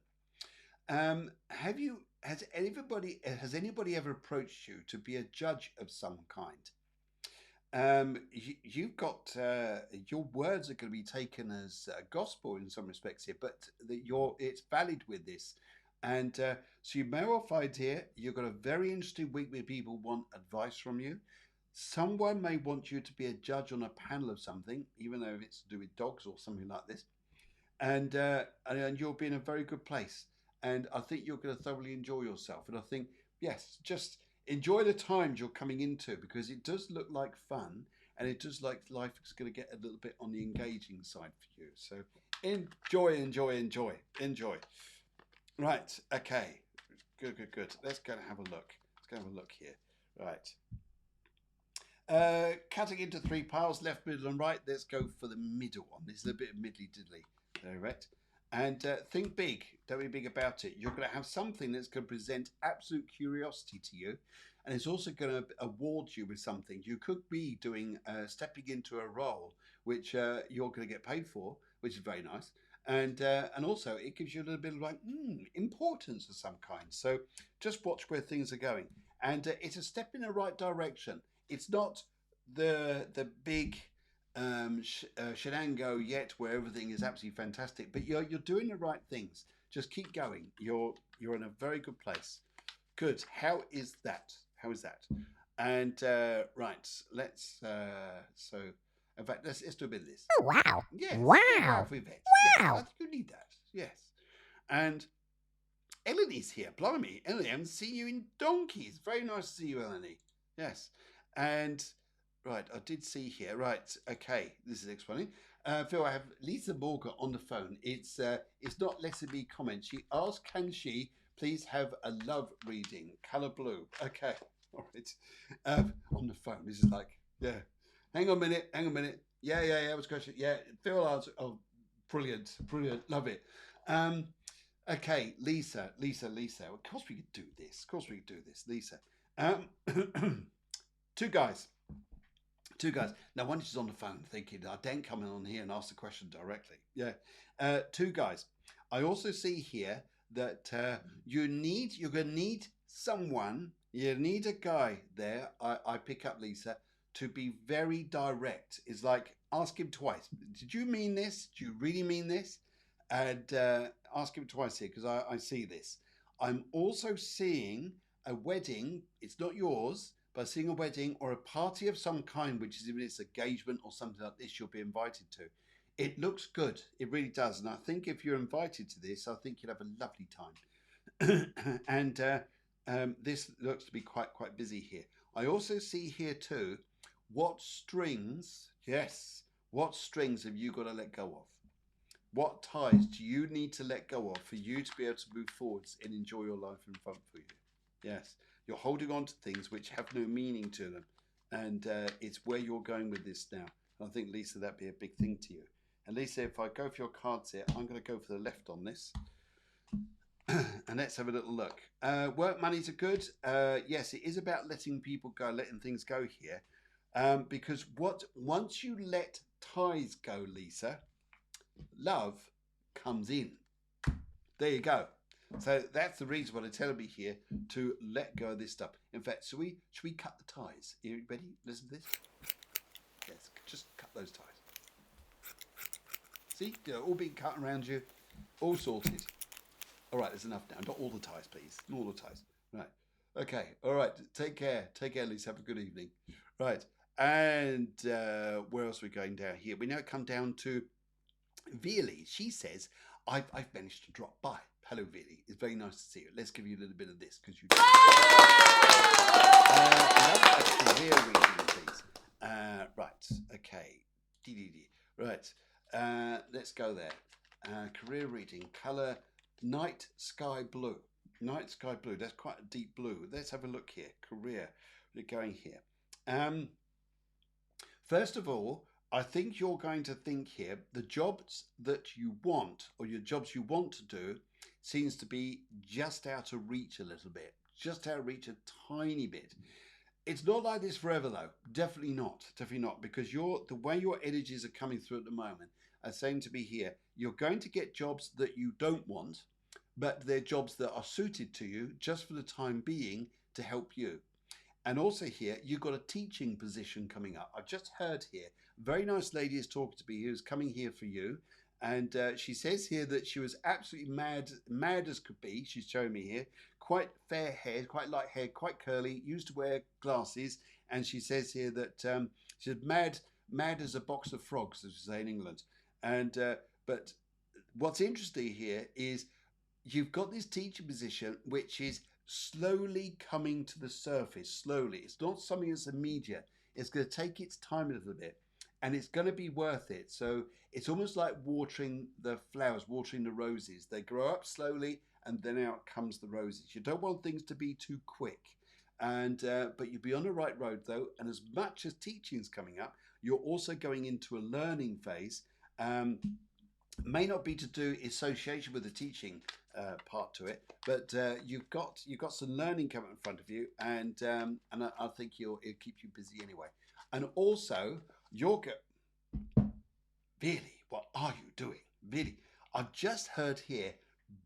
Has anybody ever approached you to be a judge of some kind? You've got your words are going to be taken as gospel in some respects here, but it's valid with this, and so you may well find here you've got a very interesting week where people want advice from you. Someone may want you to be a judge on a panel of something, even though it's to do with dogs or something like this, and you'll be in a very good place. And I think you're going to thoroughly enjoy yourself. And I think yes, just enjoy the times you're coming into because it does look like fun and it does like life is going to get a little bit on the engaging side for you. So enjoy. Right, okay. Good. Let's go and have a look. Here. Right. Cutting into 3 piles, left, middle, and right. Let's go for the middle one. This is a bit of middly diddly. Direct. And think big. Don't be big about it. You're going to have something that's going to present absolute curiosity to you. And it's also going to award you with something. You could be doing stepping into a role which you're going to get paid for, which is very nice. And also it gives you a little bit of like importance of some kind. So just watch where things are going. And it's a step in the right direction. It's not the big shenango yet where everything is absolutely fantastic, but you're doing the right things. Just keep going. You're in a very good place. Good. How is that? And right, let's so in fact let's do a bit of this. Oh, wow. Yes. Wow. For Yvette. Wow. Yes, I think you need that. Yes. And Ellenie's here. Blimey, Elenie, I haven't seen you in donkeys. Very nice to see you, Elenie. Yes. And right, I did see here. Right, okay, this is explaining. Phil, I have Lisa Morgan on the phone. It's not letting me comment. She asked, can she please have a love reading, colour blue? Okay, all right. On the phone, this is like, yeah. Hang on a minute. Yeah. What's the question? Yeah, Phil answered. Oh, brilliant. Love it. Okay, Lisa. Of course we could do this. Lisa. 2 guys. Now, one is on the phone thinking, I don't come on here and ask the question directly. Yeah. 2 guys. I also see here that you're going to need someone. You need a guy there. I pick up, Lisa, to be very direct. It's like, ask him twice. Did you mean this? Do you really mean this? And ask him twice here, because I see this. I'm also seeing a wedding. It's not yours, but seeing a wedding or a party of some kind, which is, if it's engagement or something like this, you'll be invited to. It looks good. It really does. And I think if you're invited to this, I think you'll have a lovely time. And this looks to be quite busy here. I also see here too, what strings, yes, what strings have you got to let go of? What ties do you need to let go of for you to be able to move forwards and enjoy your life in front for you? Yes, you're holding on to things which have no meaning to them. And it's where you're going with this now. I think, Lisa, that'd be a big thing to you. And Lisa, if I go for your cards here, I'm going to go for the left on this. And let's have a little look. Work monies are good. Yes, it is about letting people go, letting things go here. Because once you let ties go, Lisa, love comes in. There you go. So that's the reason why they're telling me here to let go of this stuff. In fact, should we cut the ties? Are you ready? Listen to this. Yes, just cut those ties. See, they're all being cut around you, all sorted. All right, there's enough now. Not all the ties, please. Not all the ties. Right. Okay. All right. Take care. Take care, Lisa. Have a good evening. Right. And where else are we going down here? We now come down to Veerley. She says, I've managed to drop by. Hello, Veerley. It's very nice to see you. Let's give you a little bit of this because you. Career reading, please. Right. Okay. Right. Let's go there. Career reading. Colour. Night sky blue. Night sky blue. That's quite a deep blue. Let's have a look here. Career. We're going here. First of all, I think you're going to think here, the jobs that you want, or your jobs you want to do, seems to be just out of reach a little bit. Just out of reach a tiny bit. It's not like this forever though. Definitely not. Definitely not. Because the way your energies are coming through at the moment are saying to be here, you're going to get jobs that you don't want, but they're jobs that are suited to you just for the time being to help you. And also here, you've got a teaching position coming up. I've just heard here, very nice lady is talking to me who's coming here for you. And she says here that she was absolutely mad as could be. She's showing me here, quite fair haired, quite light haired, quite curly, used to wear glasses. And she says here that she's mad as a box of frogs, as we say in England. And but what's interesting here is you've got this teaching position, which is slowly coming to the surface, slowly. It's not something that's immediate. It's going to take its time a little bit, and it's going to be worth it. So it's almost like watering the flowers, watering the roses. They grow up slowly, and then out comes the roses. You don't want things to be too quick. And but you'll be on the right road, though. And as much as teaching's coming up, you're also going into a learning phase. May not be to do association with the teaching part to it, but you've got some learning coming in front of you, and I think it'll keep you busy anyway. And also, really, what are you doing? Really, I've just heard here,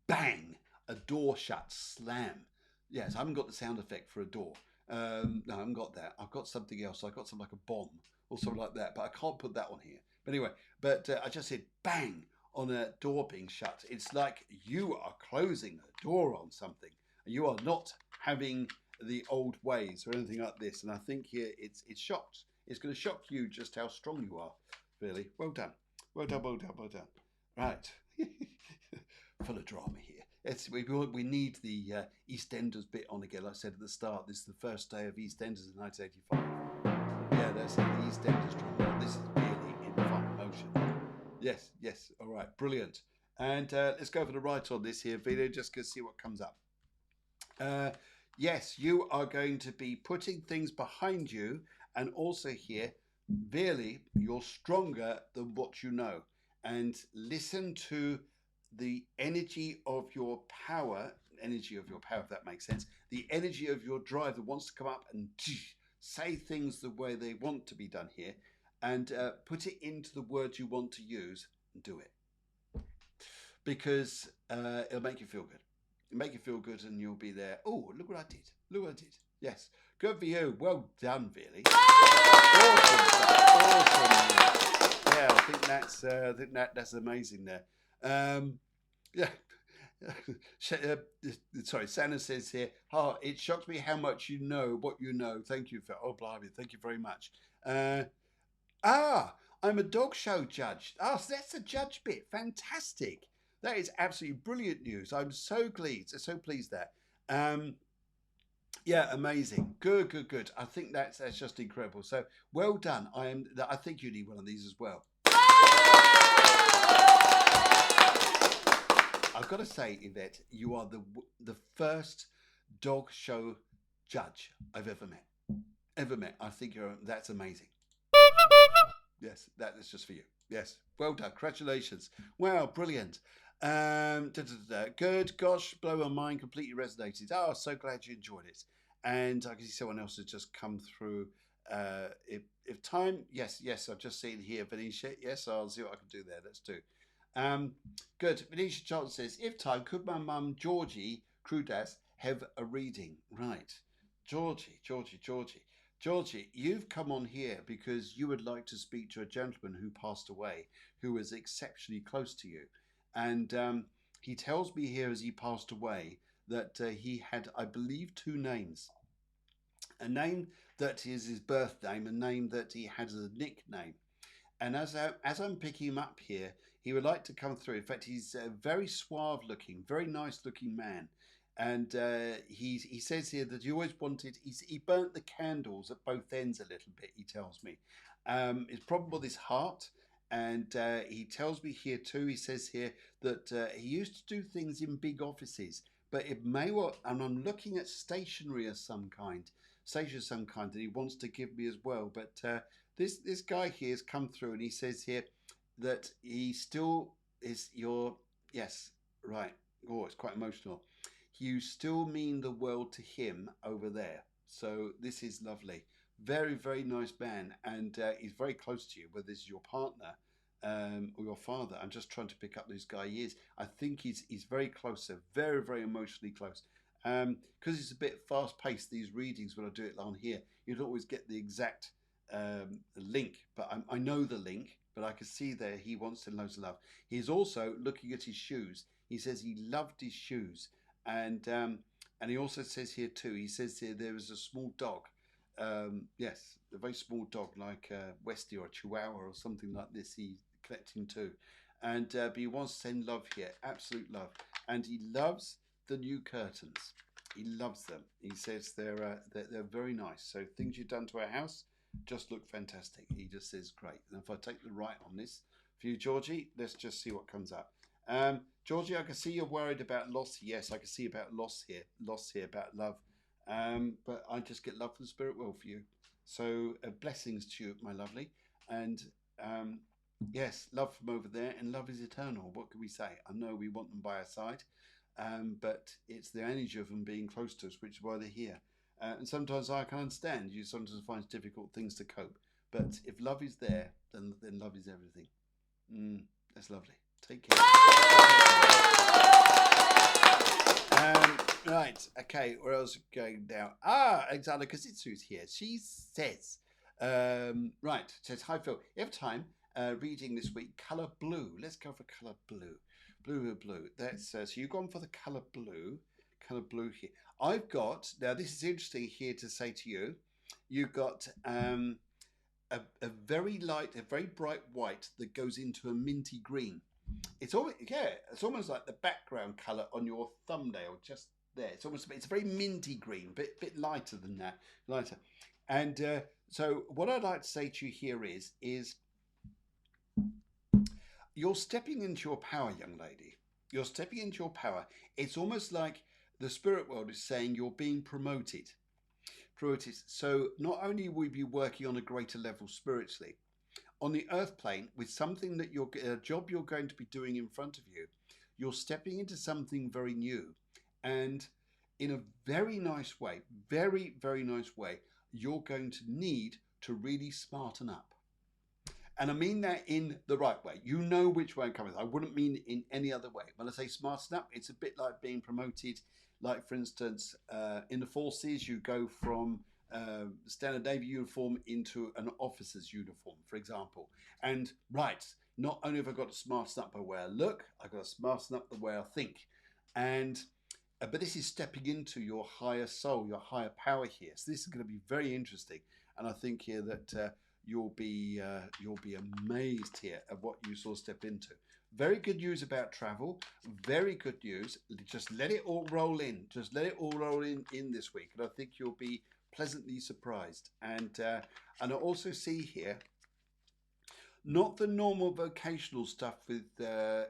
bang, a door shut, slam. Yes, I haven't got the sound effect for a door. No, I haven't got that. I've got something else. I've got something like a bomb or something like that, but I can't put that on here. But anyway, I just said bang on a door being shut. It's like you are closing a door on something. You are not having the old ways or anything like this. And I think here it's shocked. It's going to shock you just how strong you are. Really, well done. Well done, well done, well done. Right. Full of drama here. We need the EastEnders bit on again. Like I said at the start, this is the first day of EastEnders in 1985. Yeah, that's it, the EastEnders drama. This is really in fun motion. Yes, all right, brilliant. And let's go for the right on this here video, just to see what comes up. Yes, you are going to be putting things behind you, and also here, really, you're stronger than what you know. And listen to the energy of your power, if that makes sense, the energy of your drive that wants to come up and say things the way they want to be done here, and put it into the words you want to use and do it. Because it'll make you feel good. It'll make you feel good, and you'll be there. Oh, look what I did. Look what I did. Yes. Good for you. Well done, really. Awesome. Yeah, I think that's amazing there. Yeah. Sorry, Santa says here, oh, it shocks me how much you know what you know. Thank you for, oh, blimey, thank you very much. Uh, I'm a dog show judge. So that's the judge bit. Fantastic. That is absolutely brilliant news. I'm so pleased there. Um, yeah, amazing. Good. I think that's just incredible. So well done. I think you need one of these as well. I've got to say, Yvette, you are the first dog show judge I've ever met. I think that's amazing. Yes, that is just for you. Yes, well done. Congratulations. Wow, brilliant. Good. Gosh, blow my mind. Completely resonated. Oh, so glad you enjoyed it. And I can see someone else has just come through. If time, yes, I've just seen here, Venetia. Yes, I'll see what I can do there. Let's do. Good. Venetia Charlton says, if time, could my mum, Georgie Crudas, have a reading? Right. Georgie. Georgie, you've come on here because you would like to speak to a gentleman who passed away, who was exceptionally close to you. And he tells me here as he passed away that he had, I believe, two names. A name that is his birth name, a name that he had as a nickname. And as I'm picking him up here, he would like to come through. In fact, he's a very suave looking, very nice looking man. And he says here that he always wanted, he burnt the candles at both ends a little bit, he tells me. It's problem with his heart. And he tells me here too, he says here that he used to do things in big offices, but it may well, and I'm looking at stationery of some kind that he wants to give me as well. But this guy here has come through and he says here that he still is your, yes, right. Oh, it's quite emotional. You still mean the world to him over there. So this is lovely. Very, very nice man. And he's very close to you, whether this is your partner or your father. I'm just trying to pick up this guy he is. I think he's very close, so very, very emotionally close. Because it's a bit fast paced, these readings, when I do it on here, you don't always get the exact link, but I know the link, but I can see there he wants to loads of love. He's also looking at his shoes. He says he loved his shoes. And he also says here too, he says here there is a small dog. Yes, a very small dog like Westie or a Chihuahua or something like this he's collecting too. And but he wants to send love here, absolute love. And he loves the new curtains. He loves them. He says they're very nice. So things you've done to our house just look fantastic. He just says great. And if I take the right on this for you, Georgie, let's just see what comes up. Georgie, I can see you're worried about loss. Yes, I can see about loss here about love. But I just get love from the spirit world for you. So blessings to you, my lovely. And yes, love from over there, and love is eternal. What can we say? I know we want them by our side, but it's the energy of them being close to us, which is why they're here. And sometimes I can understand you sometimes find difficult things to cope. But if love is there, then love is everything. That's lovely. Take care. Right, okay, where else are we going now? Alexander Kazitsu's here. She says, right, says, hi Phil, every time reading this week, colour blue. Let's go for colour blue. Blue. That's so you've gone for the colour blue here. I've got, now this is interesting here to say to you, you've got a very light, a very bright white that goes into a minty green. It's almost like the background colour on your thumbnail, just there. It's a very minty green, bit lighter than that, lighter. And so what I'd like to say to you here is you're stepping into your power, young lady. You're stepping into your power. It's almost like the spirit world is saying you're being promoted. So not only will you be working on a greater level spiritually, on the earth plane, with something that a job you're going to be doing in front of you, you're stepping into something very new. And in a very nice way, very, very nice way, you're going to need to really smarten up. And I mean that in the right way. You know which way I'm coming. I wouldn't mean in any other way. When I say smarten up, it's a bit like being promoted. Like, for instance, in the forces, you go from standard Navy uniform into an officer's uniform, for example. And right, not only have I got to smarten up the way I look, I've got to smarten up the way I think. And but this is stepping into your higher soul, your higher power here. So this is going to be very interesting, and I think here that you'll be amazed here at what you sort of step into. Very good news about travel. Very good news. Just let it all roll in. Just let it all roll in this week, and I think you'll be pleasantly surprised. And I also see here, not the normal vocational stuff with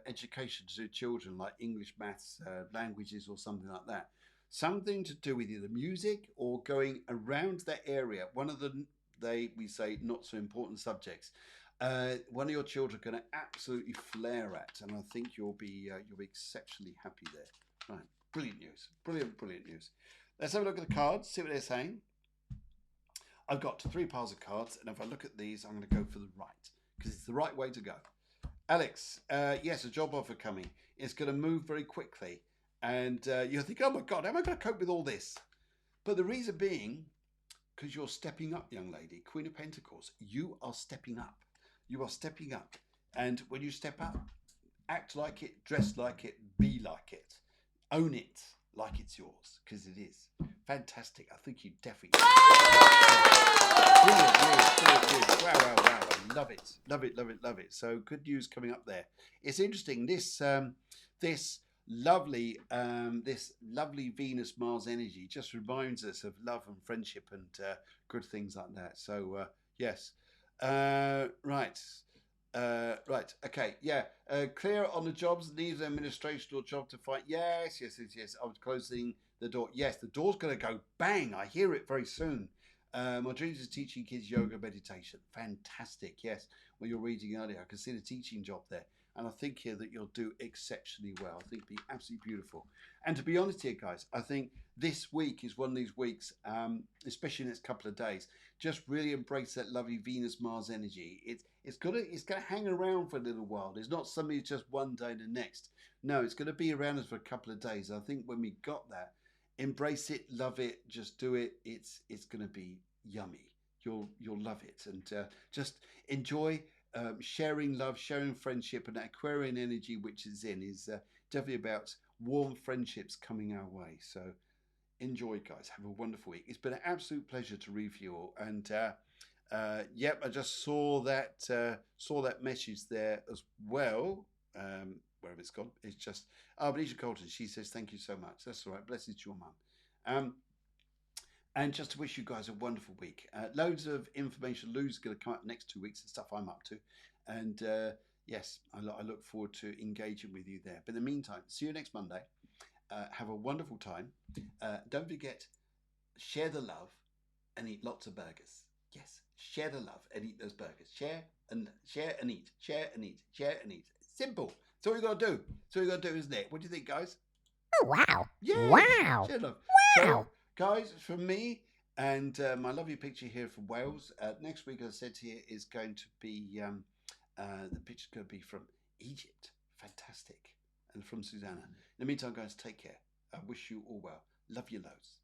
education to children like English, maths, languages, or something like that. Something to do with either music or going around that area. One of the we say not so important subjects. One of your children are going to absolutely flare at, and I think you'll be exceptionally happy there. Right, brilliant news, brilliant news. Let's have a look at the cards, see what they're saying. I've got 3 piles of cards, and if I look at these, I'm going to go for the right because it's the right way to go. Alex, yes, a job offer coming. It's going to move very quickly, and you'll think, oh my God, how am I going to cope with all this? But the reason being, because you're stepping up, young lady, Queen of Pentacles. You are stepping up. You are stepping up. And when you step up, act like it, dress like it, be like it. Own it like it's yours, because it is. Fantastic. I think you definitely... Brilliant. Wow. I love it. Love it. So good news coming up there. It's interesting. This lovely Venus Mars energy just reminds us of love and friendship and good things like that. So yes, right, okay, yeah. Clear on the jobs. Needs an administration or job to fight. Yes. I was closing the door. Yes, the door's going to go bang. I hear it very soon. My dreams is teaching kids yoga meditation. Fantastic. Yes. Well, you're reading earlier, I can see the teaching job there. And I think here that you'll do exceptionally well. I think it'll be absolutely beautiful. And to be honest here, guys, I think this week is one of these weeks, especially in the next couple of days, just really embrace that lovely Venus-Mars energy. It's gonna hang around for a little while. It's not something just one day and the next. No, it's gonna be around us for a couple of days. I think when we got that, embrace it, love it, just do it. It's gonna be yummy. You'll love it, and just enjoy. Sharing love, sharing friendship, and that Aquarian energy which is definitely about warm friendships coming our way. So enjoy, guys. Have a wonderful week. It's been an absolute pleasure to read for you all. And yep, I just saw that message there as well. Wherever it's gone, it's just Alicia Colton. She says thank you so much. That's all right. Blessings to your mum. And just to wish you guys a wonderful week. Loads of information. Lou's going to come up next 2 weeks and stuff I'm up to. And yes, I look forward to engaging with you there. But in the meantime, see you next Monday. Have a wonderful time. Don't forget, share the love and eat lots of burgers. Yes, share the love and eat those burgers. Share and eat. Share and eat. Share and eat. Simple. That's all you got to do. That's all you got to do, isn't it? What do you think, guys? Oh, wow. Yeah. Wow. Share love. Wow. So, guys, from me and my lovely picture here from Wales. Next week, as I said here, is going to be the picture's going to be from Egypt. Fantastic. And from Susanna. In the meantime, guys, take care. I wish you all well. Love you loads.